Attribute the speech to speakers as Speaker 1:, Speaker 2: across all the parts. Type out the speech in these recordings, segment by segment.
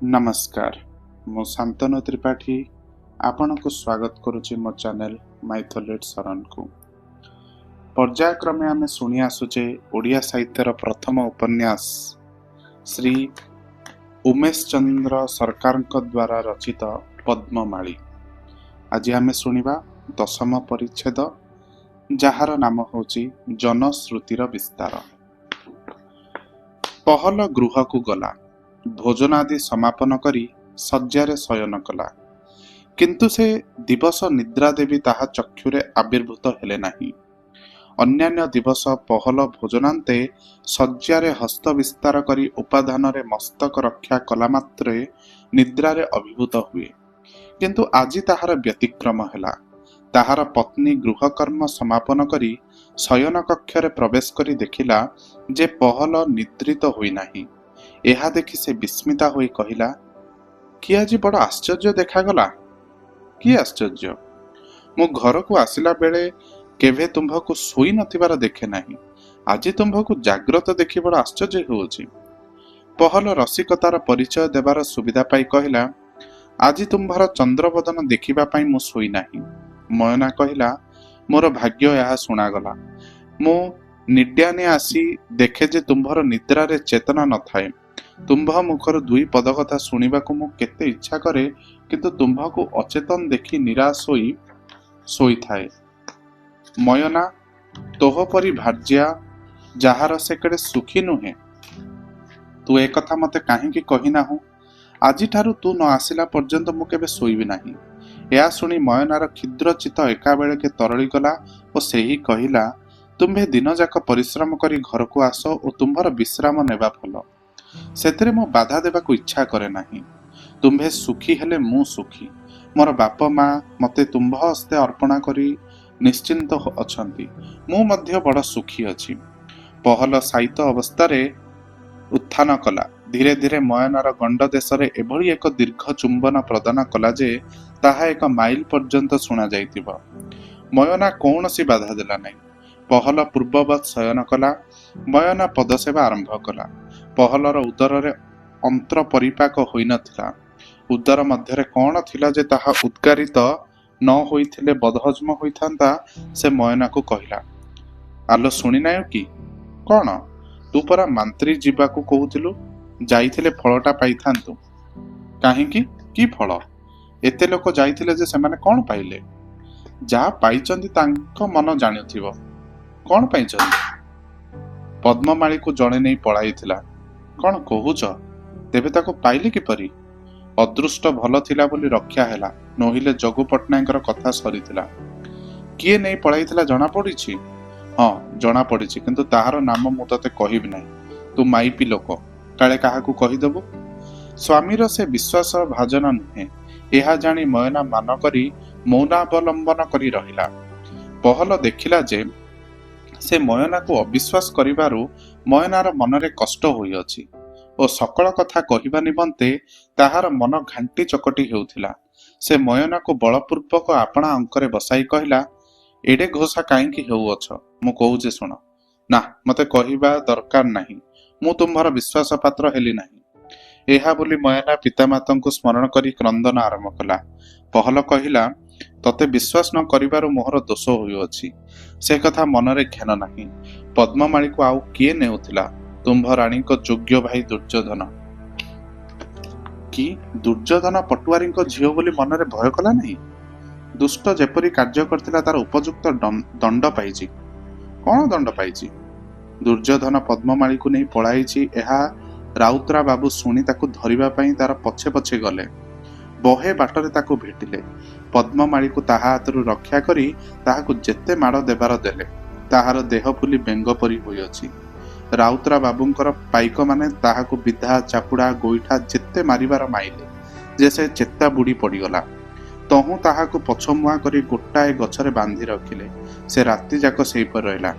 Speaker 1: नमस्कार मु शांतनु त्रिपाठी आपण को स्वागत करुच्ची मो चैनल माइथोलेट शरण को। पर्यायक्रमे आमे शुणी आसुचे ओडिया साहित्यर प्रथम उपन्यास श्री उमेश चंद्र सरकार द्वारा रचित पद्ममाली। आज आमे शुणिबा दशम परिच्छेद जार नाम होची जनश्रुतिर विस्तार। पहल गृह को गला, भोजनादि समापन करी शय्यारे शयन कला, किंतु से दिवस निद्रा देवी ताहा चक्षुरे आविर्भूत हेले नाही। अन्यान्य दिवस पहल भोजनांते शय्यारे हस्त विस्तार करी उपाधान रे मस्तक रक्षा कला मात्रे निद्रारे अभिभूत हुए, किंतु आजि ताहार व्यतिक्रम हेला। ताहार पत्नी गृहकर्म समापन करी शयन कक्षरे प्रवेश करी देखिला जे पहल निद्रित होई नाही। एहा देखि से विस्मिता होई कहिला, कि आज बड़ आश्चर्य देखागला। कि आश्चर्य? मो घर को आसिला बेले केभे तुम्भको सोई नथिबार देखे नाही, आज तुम्भको जाग्रत देखि बड़ आश्चर्य होउछि। पहल रसिकतार परिचय देवार सुविधा पाई कहिला, आज तुम्भर चंद्रबदन देखिबा पाई मो सोई नाही। मयना कहिला, मोर भाग्य ଏହା शुणागला। मो निड्याने आसी देखे जे तुम्भर निद्रारे चेतना न थाए। तुम्भ मुखर दुई पद कथा शुणिबाकु मु केते इच्छा करे, किंतु तुम्भको अचेतन देखि निराश होई सोई थाए। मयना, तोह परी भार्या जाहार से केड़े सुखी नुहे, तू ए कथा मते काहेकि कहिनाहु? आजि ठारु तू न आसिला पर्यंत मु केबे सोईबी नाही। या शुणी मयनार क्षुद्र चित्त एका बेले के तरली गला और सेही कहिला, तुम्भे दिन जाक परिश्रम करी घर को आस और तुम्भर विश्राम नेबा भल। सेतरे मु बाधा देबाकू इच्छा करे नाही। तुम्भे सुखी हेले मु सुखी। मोर बाप माँ मते तुम्भ हस्ते अर्पणा करी निश्चिंत अछंती। मु मध्य बड़ सुखी अछि। पहल साहित्य अवस्थारे उत्थान कला। धीरे धीरे मयनार गंड देशरे एभली एक दीर्घ चुंबन प्रदान कला जे ताहा एक माइल पर्यंत शुणा जाइतिबो। मयना कौनसी बाधा देला नहीं। पहल पूर्ववत शयन कला। मयना पदसेवा आरंभ कला। पहलर उदर अंतर परिपाक होई नथिला। उदर मध्यरे कौन थिला जे ताहा उद्गारित न होइथिले बदहजम होइथांता। से मयना को कहिला, आलो शुणी नायो कि? कौन? तू परा मंत्री जीवाकू कहूथिलु, जाइथिले फलटा पाइथांतु। काहेकि? कि फल? एते लोक जाइथिले जे सेमाने कौन पाइले? जा पाइचंदी तांको मन जानिथिबो। कौन पाइचंदी? पद्ममाली को जणे नहीं पळाइथिला। कौन कहुच? तेबे ताको पाइले किपरि? अदृष्ट भल थिला बोली रक्षा हेला, नहिले जगु पट्टनायकर कथा सरीथिला। किए नहीं पळाइथिला जणा पड़िछि? हाँ जणा पड़िछि, किंतु ताहार नाम मु तते कहिबि नाही। तू माइपी लोक, काले काहाकू कहिदेबु। स्वामीर से विश्वास भाजन नुहे। एहा जानी मयना मान करी मौनावलंबन करी रहिला। पहल देखिला जे से मयना को अविश्वास करिबारु मयनार मनरे कष्ट होई अछि और सकल कथा कहिबा निमंते ताहार मन घांटी चकटी हेउथिला। से मयना को बलपूर्वक आपणा अंकरे बसाई कहिला, एडे घोषा काहेकि हेउअछ? मु कहूचे सुन। ना, मते कहिबा दरकार नाही। मु तुम्हार विश्वास पात्र हेली नाही। एहा बोली मयना पितामातांको स्मरण करी क्रंदन आरंभ कला। पहल कहिला, तते विश्वास न करिबारु मोहर दोष होइअछि। से कथा मनरे ध्यान नाही। पद्ममाली को आउ किए नेउथिला? तुम्भ रानी को योग्य भाई दुर्योधन। कि दुर्योधन पटुआरी को झियो बोली मनरे भय कला नहीं? दुष्ट जेपरी कार्य करथिला तार उपयुक्त दंड पाइछि। कौन दंड पाइछि? दुर्योधन पद्ममाली को नहीं पळाइछि। एहा राउतरा बाबू शुणी ताकू धरिबा पई तार पछे पछे गले। बहे बाटरे ताकू भेटिले। पद्ममाली को ताहा हातरू रक्षा करी ताहाकू जेते माड़ देबार देले। ताहार देह फुली बेंग परी होई अछि। राउतरा बाबूंकर पाइक माने ताहाकू विधा चापुड़ा गोईठा जेते मारिबार माइले जे से चेता बुड़ी पड़ीगला। तहु ताहाकू पछमुआ करी गोटाए गछरे बांधी रखिले। से राति जाक सेई पर रहला।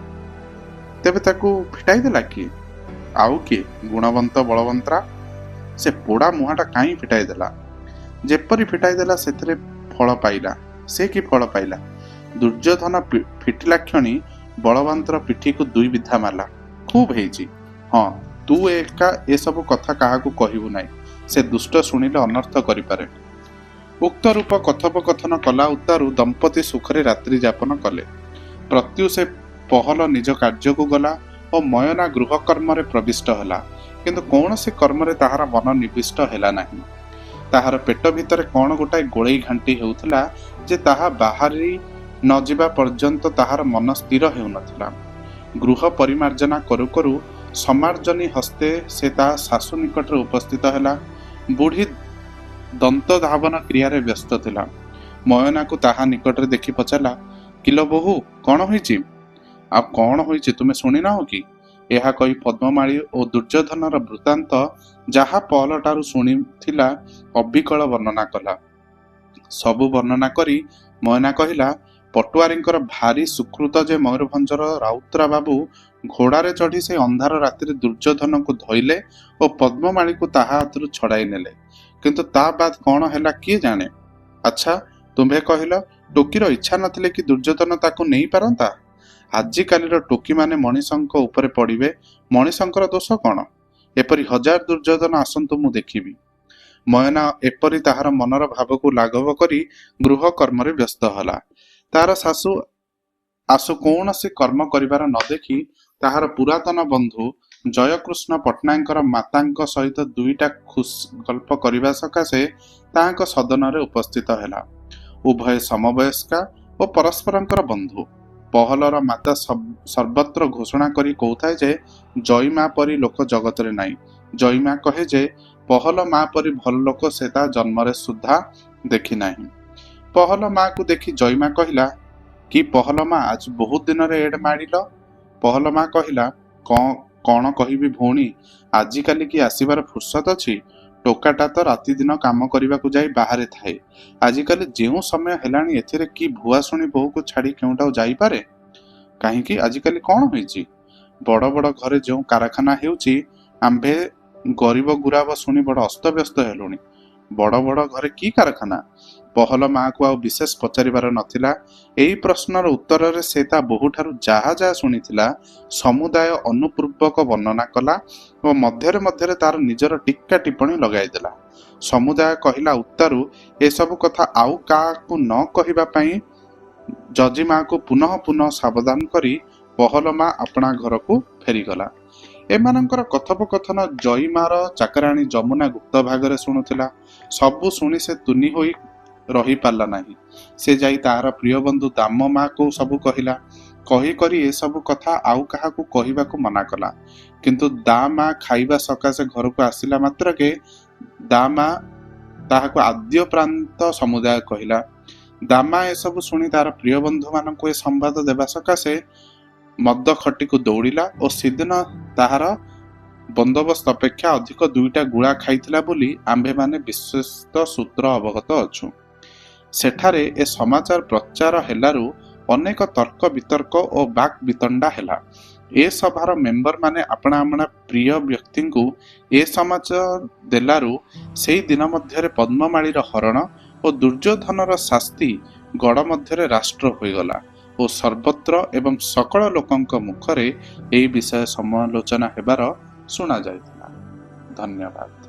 Speaker 1: तेबे ताकू फिटाई देला कि? आउ कि गुणवंत बलवंतरा? से पोड़ा मुहाटा काई फिटाई देला? जेपरी फिटाई देला सेथरे फल पाइला। से कि फल पाइला? दुर्योधन फिटिला क्षणी बलवंतर पिठी को दुई विधा मारला। खूब हेइछि। हाँ, तू एका ए सब कथा काहाकू कहिबु नाही। ସେ ଦୁଷ୍ଟ ଶୁଣିଲେ ଅନର୍ଥ କରିପାରେ। ଉକ୍ତ ରୂପ କଥୋପକଥନ କଲା ଉତ୍ତାରୁ ଦମ୍ପତି ସୁଖରେ ରାତ୍ରି ଯାପନ କଲେ। ପ୍ରତ୍ୟୁଷେ ପହଲ ନିଜ କାର୍ଯ୍ୟକୁ ଗଲା ଓ ମୟନା ଗୃହ କର୍ମରେ ପ୍ରବିଷ୍ଟ ହେଲା, କିନ୍ତୁ କୌଣସି କର୍ମରେ ତାହାର ମନ ନିବିଷ୍ଟ ହେଲା ନାହିଁ। ତାହାର ପେଟ ଭିତରେ କ'ଣ ଗୋଟାଏ ଗୋଳେଇ ଘାଣ୍ଟି ହେଉଥିଲା ଯେ ତାହା ବାହାରି ନ ଯିବା ପର୍ଯ୍ୟନ୍ତ ତାହାର ମନ ସ୍ଥିର ହେଉନଥିଲା। ଗୃହ ପରିମାର୍ଜନା କରୁ କରୁ ସମାର୍ଜନୀ ହସ୍ତେ ସେ ତା ଶାଶୁ ନିକଟରେ ଉପସ୍ଥିତ ହେଲା। ବୁଢ଼ୀ ଦନ୍ତ ଧାବନ କ୍ରିୟାରେ ବ୍ୟସ୍ତ ଥିଲା। ମୟନାକୁ ତାହା ନିକଟରେ ଦେଖି ପଚାରିଲା, କିଲୋ ବୋହୂ, କ'ଣ ହୋଇଛି? ଆଉ କ'ଣ ହୋଇଛି ତୁମେ ଶୁଣିନାହଁ କି? ଏହା କହି ପଦ୍ମମାଳୀ ଓ ଦୁର୍ଯ୍ୟୋଧନର ବୃତ୍ତାନ୍ତ ଯାହା ପହଲଠାରୁ ଶୁଣିଥିଲା ଅବିକଳ ବର୍ଣ୍ଣନା କଲା। ସବୁ ବର୍ଣ୍ଣନା କରି ମୟନା କହିଲା, ପଟୁଆରୀଙ୍କର ଭାରି ସୁକୃତ ଯେ ମୟୂରଭଞ୍ଜର ରାଉତରା ବାବୁ ଘୋଡ଼ାରେ ଚଢ଼ି ସେ ଅନ୍ଧାର ରାତିରେ ଦୁର୍ଯ୍ୟୋଧନକୁ ଧଇଲେ ଓ ପଦ୍ମମାଳୀକୁ ତାହା ହାତରୁ ଛଡ଼ାଇ ନେଲେ। କିନ୍ତୁ ତା ବାଦ କ'ଣ ହେଲା କିଏ ଜାଣେ? ଆଚ୍ଛା, ତୁମ୍ଭେ କହିଲ, ଟୋକିର ଇଚ୍ଛା ନଥିଲେ କି ଦୁର୍ଯ୍ୟୋଧନ ତାକୁ ନେଇପାରନ୍ତା? ଆଜିକାଲିର ଟୋକିମାନେ ମଣିଷଙ୍କ ଉପରେ ପଡ଼ିବେ, ମଣିଷଙ୍କର ଦୋଷ କ'ଣ? ଏପରି ହଜାର ଦୁର୍ଯ୍ୟୋଧନ ଆସନ୍ତୁ, ମୁଁ ଦେଖିବି। ମୟନା ଏପରି ତାହାର ମନର ଭାବକୁ ଲାଘବ କରି ଗୃହ କର୍ମରେ ବ୍ୟସ୍ତ ହେଲା। ତାହାର ଶାଶୁ ଆଶୁ କୌଣସି କର୍ମ କରିବାର ନ ଦେଖି ତାହାର ପୁରାତନ ବନ୍ଧୁ ଜୟକୃଷ୍ଣ ପଟ୍ଟନାୟକଙ୍କର ମାତାଙ୍କ ସହିତ ଦୁଇଟା ଗଳ୍ପ କରିବା ସକାଶେ ତାହାଙ୍କ ସଦନରେ ଉପସ୍ଥିତ ହେଲା। ଉଭୟ ସମବୟସ୍କା ଓ ପରସ୍ପରଙ୍କର ବନ୍ଧୁ। ପହଲର ମାତା ସର୍ବତ୍ର ଘୋଷଣା କରି କହୁଥାଏ ଯେ ଜୟମା ପରି ଲୋକ ଜଗତରେ ନାହିଁ। ଜୟମା କହେ ଯେ ପହଲ ମା ପରି ଭଲ ଲୋକ ସେ ତା ଜନ୍ମରେ ସୁଦ୍ଧା ଦେଖି ନାହିଁ। ପହଲ ମାକୁ ଦେଖି ଜୟମା କହିଲା, କି ପହଲ ମା, ଆଜି ବହୁତ ଦିନରେ ଏଡ ମାଡ଼ିଲ? ପହଲ ମା କହିଲା, କ'ଣ କହିବି ଭଉଣୀ, ଆଜିକାଲି କି ଆସିବାର ଫୁର୍ସତ ଅଛି? ଟୋକାଟା ତ ରାତିଦିନ କାମ କରିବାକୁ ଯାଇ ବାହାରେ ଥାଏ। ଆଜିକାଲି ଯେଉଁ ସମୟ ହେଲାଣି ଏଥିରେ କି ଭୁଆଶୁଣୀ ବୋହୂକୁ ଛାଡ଼ି କେଉଁଟାକୁ ଯାଇପାରେ? କାହିଁକି, ଆଜିକାଲି କ'ଣ ହୋଇଛି? ବଡ଼ ବଡ଼ ଘରେ ଯେଉଁ କାରଖାନା ହେଉଛି, ଆମ୍ଭେ ଗରିବ ଗୁରାବ ଶୁଣି ବଡ଼ ଅସ୍ତବ୍ୟସ୍ତ ହେଲୁଣି। ବଡ଼ ବଡ଼ ଘରେ କି କାରଖାନା? ପହଲ ମାକୁ ଆଉ ବିଶେଷ ପଚାରିବାର ନଥିଲା। ଏହି ପ୍ରଶ୍ନର ଉତ୍ତରରେ ସେ ତା ବୋହୂଠାରୁ ଯାହା ଯାହା ଶୁଣିଥିଲା ସମୁଦାୟ ଅନୁପୂର୍ବକ ବର୍ଣ୍ଣନା କଲା ଓ ମଧ୍ୟରେ ମଧ୍ୟରେ ତାର ନିଜର ଟିକା ଟିପ୍ପଣୀ ଲଗାଇଦେଲା। ସମୁଦାୟ କହିଲା ଉତ୍ତାରୁ ଏସବୁ କଥା ଆଉ କାହାକୁ ନ କହିବା ପାଇଁ ଜଜିମାକୁ ପୁନଃ ପୁନଃ ସାବଧାନ କରି ପହଲ ମା ଆପଣା ଘରକୁ ଫେରିଗଲା। ଏମାନଙ୍କର କଥୋପକଥନ ଜୟୀମାର ଚାକରାଣୀ ଯମୁନା ଗୁପ୍ତ ଭାଗରେ ଶୁଣୁଥିଲା। ସବୁ ଶୁଣି ସେ ତୁନି ହୋଇ ରହିପାରିଲା ନାହିଁ। ସେ ଯାଇ ତାହାର ପ୍ରିୟ ବନ୍ଧୁ ଦାମ ମାକୁ ସବୁ କହିଲା। କହି କରି ଏସବୁ କଥା ଆଉ କାହାକୁ କହିବାକୁ ମନା କଲା। କିନ୍ତୁ ଦା ମା ଖାଇବା ସକାଶେ ଘରକୁ ଆସିଲା ମାତ୍ରକେ ଦା ମା ତାହାକୁ ଆଦ୍ୟପ୍ରାନ୍ତ ସମୁଦାୟ କହିଲା। ଦାମା ଏସବୁ ଶୁଣି ତାର ପ୍ରିୟ ବନ୍ଧୁମାନଙ୍କୁ ଏ ସମ୍ବାଦ ଦେବା ସକାଶେ ମଦ ଖଟିକୁ ଦୌଡ଼ିଲା ଓ ସେଦିନ ତାହାର ବନ୍ଦୋବସ୍ତ ଅପେକ୍ଷା ଅଧିକ ଦୁଇଟା ଗୁଳା ଖାଇଥିଲା ବୋଲି ଆମ୍ଭେମାନେ ବିଶ୍ୱସ୍ତ ସୂତ୍ର ଅବଗତ ଅଛୁ। ସେଠାରେ ଏ ସମାଚାର ପ୍ରଚାର ହେଲାରୁ ଅନେକ ତର୍କ ବିତର୍କ ଓ ବାକ୍ ବିତଣ୍ଡା ହେଲା। ଏ ସଭାର ମେମ୍ବରମାନେ ଆପଣା ଆପଣା ପ୍ରିୟ ବ୍ୟକ୍ତିଙ୍କୁ ଏ ସମାଚାର ଦେଲାରୁ ସେଇ ଦିନ ମଧ୍ୟରେ ପଦ୍ମମାଳୀର ହରଣ ଓ ଦୁର୍ଯ୍ୟୋଧନର ଶାସ୍ତି ଗଡ଼ ମଧ୍ୟରେ ରାଷ୍ଟ୍ର ହୋଇଗଲା ଓ ସର୍ବତ୍ର ଏବଂ ସକଳ ଲୋକଙ୍କ ମୁଖରେ ଏହି ବିଷୟ ସମାଲୋଚନା ହେବାର ଶୁଣାଯାଇଥିଲା। ଧନ୍ୟବାଦ।